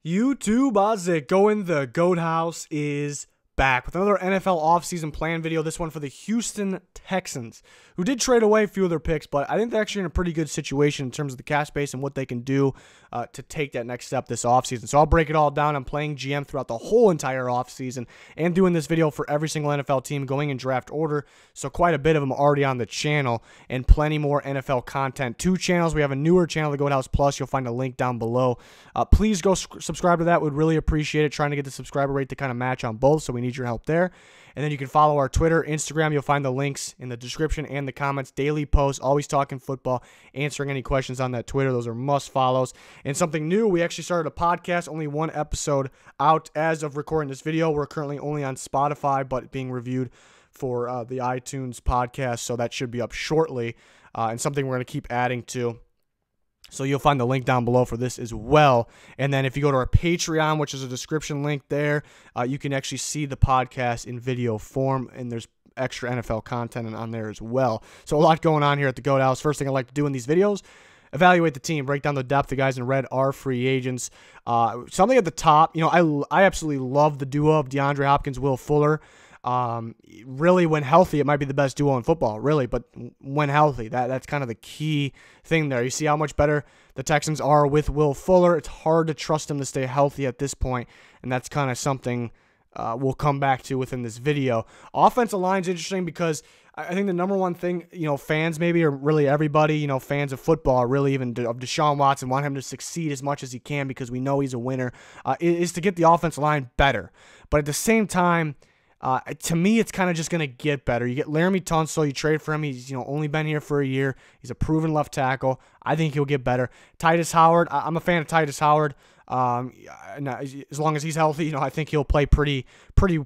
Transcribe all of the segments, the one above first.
YouTube, how's it going? The GOAT House is back with another NFL offseason plan video, this one for the Houston Texans, who did trade away a few of their picks, but I think they're actually in a pretty good situation in terms of the cap space and what they can do to take that next step this offseason. So I'll break it all down. I'm playing GM throughout the whole entire offseason and doing this video for every single NFL team going in draft order, so quite a bit of them already on the channel and plenty more NFL content. 2 channels. We have a newer channel, the GOAT House Plus. You'll find a link down below. Please go subscribe to that. Would really appreciate it. Trying to get the subscriber rate to kind of match on both, so we need your help there. And then you can follow our Twitter, Instagram. You'll find the links in the description and the comments. Daily posts, always talking football, answering any questions on that Twitter. Those are must follows. And something new, we actually started a podcast, only 1 episode out as of recording this video. We're currently only on Spotify, but being reviewed for the iTunes podcast, so that should be up shortly, and something we're going to keep adding to. So you'll find the link down below for this as well. And then if you go to our Patreon, which is a description link there, you can actually see the podcast in video form, and there's extra NFL content on there as well. So a lot going on here at the GOAT House. First thing I like to do in these videos, evaluate the team, break down the depth. The guys in red are free agents. Something at the top, I absolutely love the duo of DeAndre Hopkins, Will Fuller. Really, when healthy, it might be the best duo in football, really, but when healthy, that's kind of the key thing there. You see how much better the Texans are with Will Fuller. It's hard to trust him to stay healthy at this point, and that's kind of something we'll come back to within this video. Offensive line's interesting because I think the number one thing, fans maybe, or really everybody, fans of football, or really even of Deshaun Watson, want him to succeed as much as he can because we know he's a winner, is to get the offensive line better. But at the same time, to me, it's kind of just going to get better. You get Laramie Tunsil, you trade for him. He's only been here for a year. He's a proven left tackle. I think he'll get better. Titus Howard, I'm a fan of Titus Howard. As long as he's healthy, I think he'll play pretty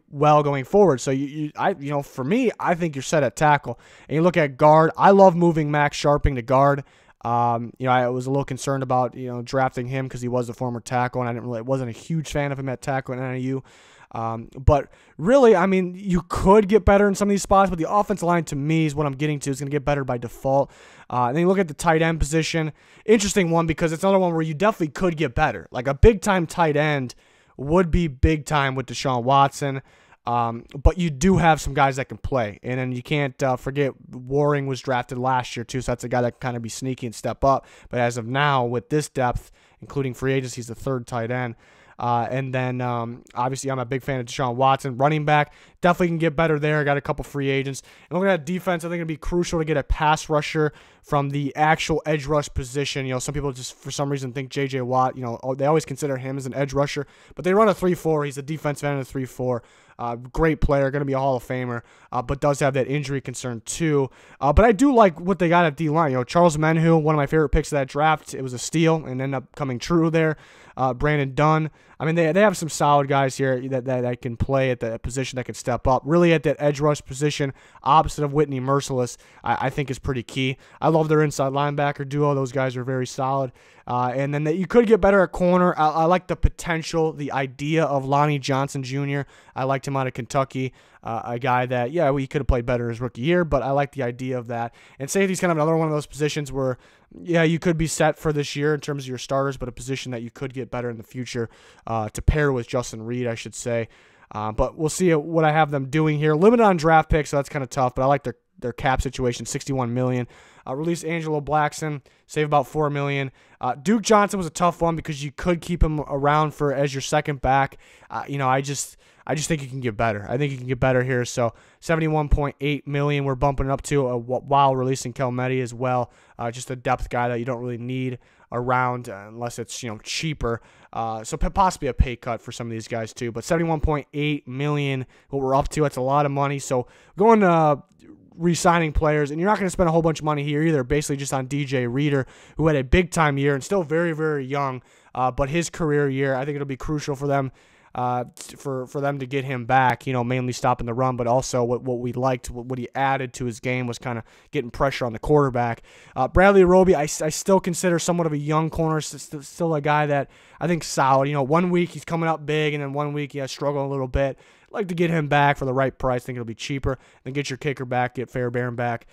well going forward. So for me, I think you're set at tackle. And you look at guard. I love moving Max Sharping to guard. I was a little concerned about drafting him because he was a former tackle, and I wasn't a huge fan of him at tackle at NIU. But really, you could get better in some of these spots, but the offensive line, to me, is what I'm getting to. Is going to get better by default. And then you look at the tight end position. Interesting one because it's another one where you definitely could get better. Like a big-time tight end would be big time with Deshaun Watson. But you do have some guys that can play. And then you can't forget Waring was drafted last year too, so that's a guy that can kind of be sneaky and step up. But as of now, with this depth, including free agents, he's the 3rd tight end. And then, obviously, I'm a big fan of Deshaun Watson. Running back, definitely can get better there. I got a couple free agents. And looking at defense, I think it'd be crucial to get a pass rusher from the actual edge rush position. Some people just, for some reason, think J.J. Watt, they always consider him as an edge rusher. But they run a 3-4. He's a defensive end of 3-4. Great player, going to be a Hall of Famer, but does have that injury concern too. But I do like what they got at D-line. Charles Menhu, one of my favorite picks of that draft. It was a steal and ended up coming true there. Brandon Dunn. They have some solid guys here that can play at the position that can step up. Really at that edge rush position, opposite of Whitney Merciless, I think is pretty key. I love their inside linebacker duo. Those guys are very solid. And then you could get better at corner. I like the potential, the idea of Lonnie Johnson Jr. I liked him out of Kentucky. A guy that, he could have played better his rookie year, but I like the idea of that. And safety's kind of another one of those positions where, you could be set for this year in terms of your starters, but a position that you could get better in the future to pair with Justin Reed, I should say. But we'll see what I have them doing here. Limited on draft picks, so that's kind of tough, but I like their cap situation, $61 million. Release Angelo Blackson, save about $4 million. Duke Johnson was a tough one because you could keep him around as your second back. I just think he can get better. I think he can get better here. So $71.8 million we're bumping it up to while releasing Kelmedi as well. Just a depth guy that you don't really need around unless it's cheaper. So possibly a pay cut for some of these guys too. But $71.8 million, what we're up to, that's a lot of money. So going to re-signing players, and you're not going to spend a whole bunch of money here either, basically just on DJ Reader, who had a big-time year and still very, very young, but his career year, I think it'll be crucial for them for them to get him back, mainly stopping the run, but also what we liked, what he added to his game was kind of getting pressure on the quarterback. Bradley Roby, I still consider somewhat of a young corner, still a guy that I think solid. 1 week he's coming up big, and then 1 week he has struggled a little bit. I'd like to get him back for the right price. I think it'll be cheaper. Then get your kicker back, get Fairbairn back.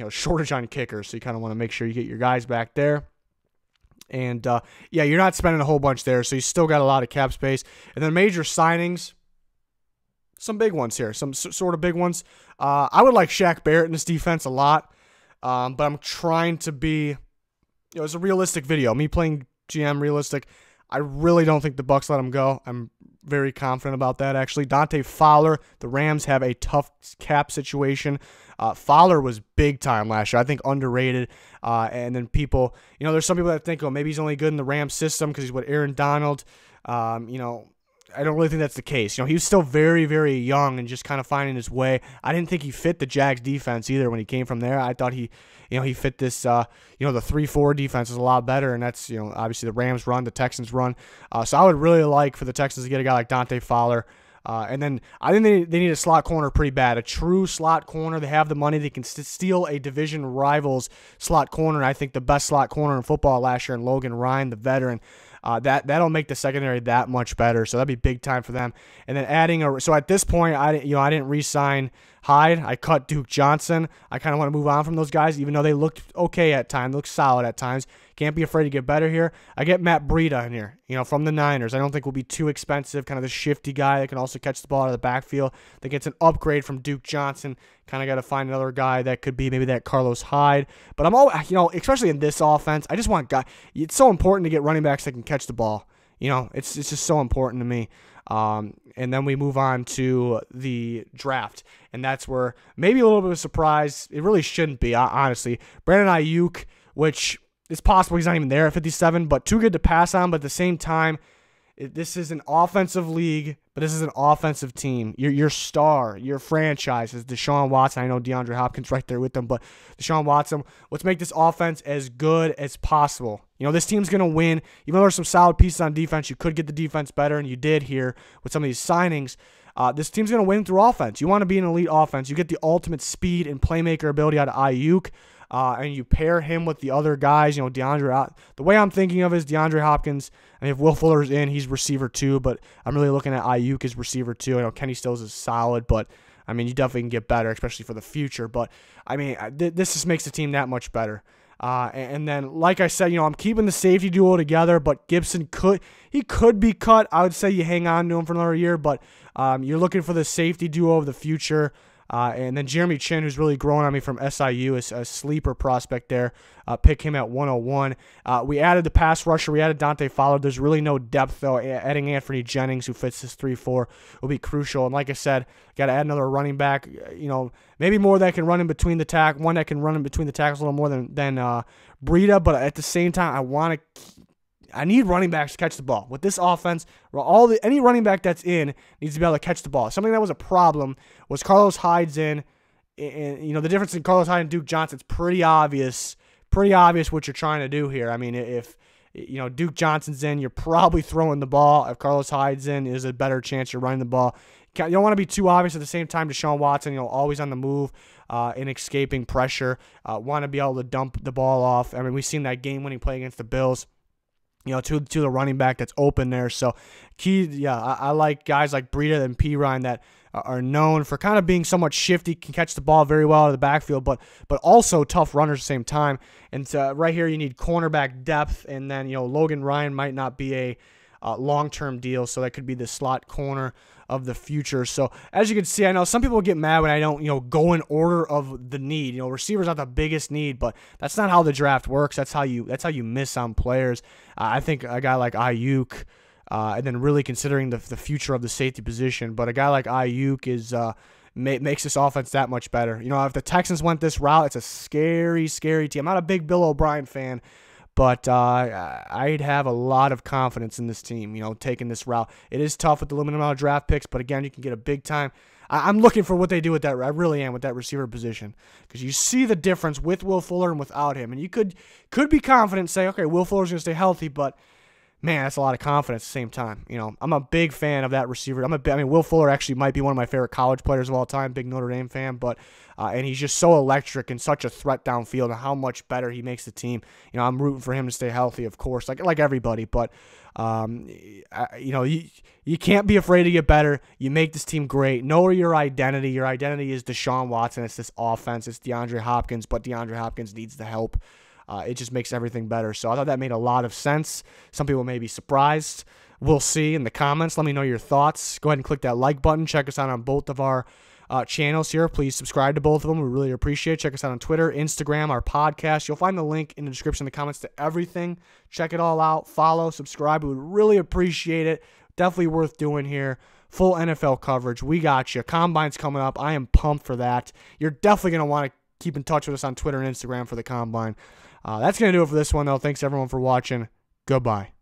Shortage on kickers, so you kind of want to make sure you get your guys back there. And, yeah, you're not spending a whole bunch there, so you still got a lot of cap space. And then major signings, some big ones here, some sort of big ones. I would like Shaq Barrett in this defense a lot, but I'm trying to be, it's a realistic video. Me playing GM realistic. I really don't think the Bucs let him go. I'm very confident about that, actually. Dante Fowler, the Rams have a tough cap situation. Fowler was big time last year. I think underrated. And then people, there's some people that think, oh, maybe he's only good in the Rams system because he's with Aaron Donald. I don't really think that's the case. He was still very, very young and just kind of finding his way. I didn't think he fit the Jags defense either when he came from there. I thought he fit this, the 3-4 defense is a lot better, and that's, obviously the Rams run, the Texans run. So I would really like for the Texans to get a guy like Dante Fowler. And then I think they need a slot corner pretty bad, a true slot corner. They have the money. They can steal a division rival's slot corner. I think the best slot corner in football last year, in Logan Ryan, the veteran. That'll make the secondary that much better. So that'd be big time for them. And then adding so at this point, I didn't re-sign Hyde. I cut Duke Johnson. I kind of want to move on from those guys, even though they looked okay at times, looked solid at times. Can't be afraid to get better here. I get Matt Breida in here, from the Niners. I don't think will be too expensive, kind of the shifty guy that can also catch the ball out of the backfield. I think it's an upgrade from Duke Johnson. Kind of got to find another guy that could be maybe that Carlos Hyde. But I'm all, especially in this offense, I just want guys. It's so important to get running backs that can catch the ball. It's just so important to me. And then we move on to the draft, and that's where maybe a little bit of a surprise. It really shouldn't be, honestly. Brandon Ayuk, which it's possible he's not even there at 57, but too good to pass on. But at the same time, this is an offensive league, but this is an offensive team. Your star, your franchise is Deshaun Watson. I know DeAndre Hopkins right there with them, but Deshaun Watson, let's make this offense as good as possible. This team's going to win. Even though there's some solid pieces on defense, you could get the defense better, and you did here with some of these signings. This team's going to win through offense. You want to be an elite offense. You get the ultimate speed and playmaker ability out of Ayuk. And you pair him with the other guys, DeAndre. The way I'm thinking of it is DeAndre Hopkins. I mean, if Will Fuller's in, he's receiver 2, but I'm really looking at Ayuk as receiver 2. I know Kenny Stills is solid, but I mean, you definitely can get better, especially for the future. But I mean, this just makes the team that much better. And then, like I said, I'm keeping the safety duo together, but Gibson could be cut. I would say you hang on to him for another year, but you're looking for the safety duo of the future. And then Jeremy Chin, who's really growing on me from SIU, is a sleeper prospect there. Pick him at 101. We added the pass rusher. We added Dante Fowler. There's really no depth, though. Adding Anthony Jennings, who fits this 3-4, will be crucial. And like I said, got to add another running back. Maybe more that can run in between the tackles. One that can run in between the tackles a little more than Breida. But at the same time, I need running backs to catch the ball. With this offense, any running back that's in needs to be able to catch the ball. Something that was a problem was Carlos Hyde's in. And the difference in Carlos Hyde and Duke Johnson, it's pretty obvious what you're trying to do here. I mean, if Duke Johnson's in, you're probably throwing the ball. If Carlos Hyde's in, there's a better chance you're running the ball. You don't want to be too obvious. At the same time, Deshaun Watson, always on the move and escaping pressure. Want to be able to dump the ball off. I mean, we've seen that game-winning play against the Bills. To the running back that's open there. So, I like guys like Breida and Pirine that are known for kind of being somewhat shifty, can catch the ball very well out of the backfield, but also tough runners at the same time. And right here, you need cornerback depth, and then Logan Ryan might not be a long-term deal, so that could be the slot corner of the future. So as you can see, I know some people get mad when I don't go in order of the need. Receivers not the biggest need, but that's not how the draft works. That's how you miss on players. I think a guy like Ayuk, and then really considering the future of the safety position, but a guy like Ayuk is makes this offense that much better. If the Texans went this route, it's a scary, scary team. I'm not a big Bill O'Brien fan, but I'd have a lot of confidence in this team, taking this route. It is tough with the limited amount of draft picks, but again, you can get a big time. I'm looking for what they do with that. I really am with that receiver position, because you see the difference with Will Fuller and without him, and you could be confident and say, okay, Will Fuller's going to stay healthy, but man, that's a lot of confidence at the same time. I'm a big fan of that receiver. Will Fuller actually might be one of my favorite college players of all time, big Notre Dame fan, but and he's just so electric and such a threat downfield, and how much better he makes the team. I'm rooting for him to stay healthy, of course, like everybody, but you can't be afraid to get better. You make this team great. Know your identity. Your identity is Deshaun Watson. It's this offense. It's DeAndre Hopkins, but DeAndre Hopkins needs the help. it just makes everything better. So I thought that made a lot of sense. Some people may be surprised. We'll see in the comments. Let me know your thoughts. Go ahead and click that like button. Check us out on both of our channels here. Please subscribe to both of them. We really appreciate it. Check us out on Twitter, Instagram, our podcast. You'll find the link in the description, in the comments to everything. Check it all out. Follow, subscribe. We would really appreciate it. Definitely worth doing here. Full NFL coverage. We got you. Combine's coming up. I am pumped for that. You're definitely going to want to keep in touch with us on Twitter and Instagram for the Combine. That's going to do it for this one, though. Thanks, everyone, for watching. Goodbye.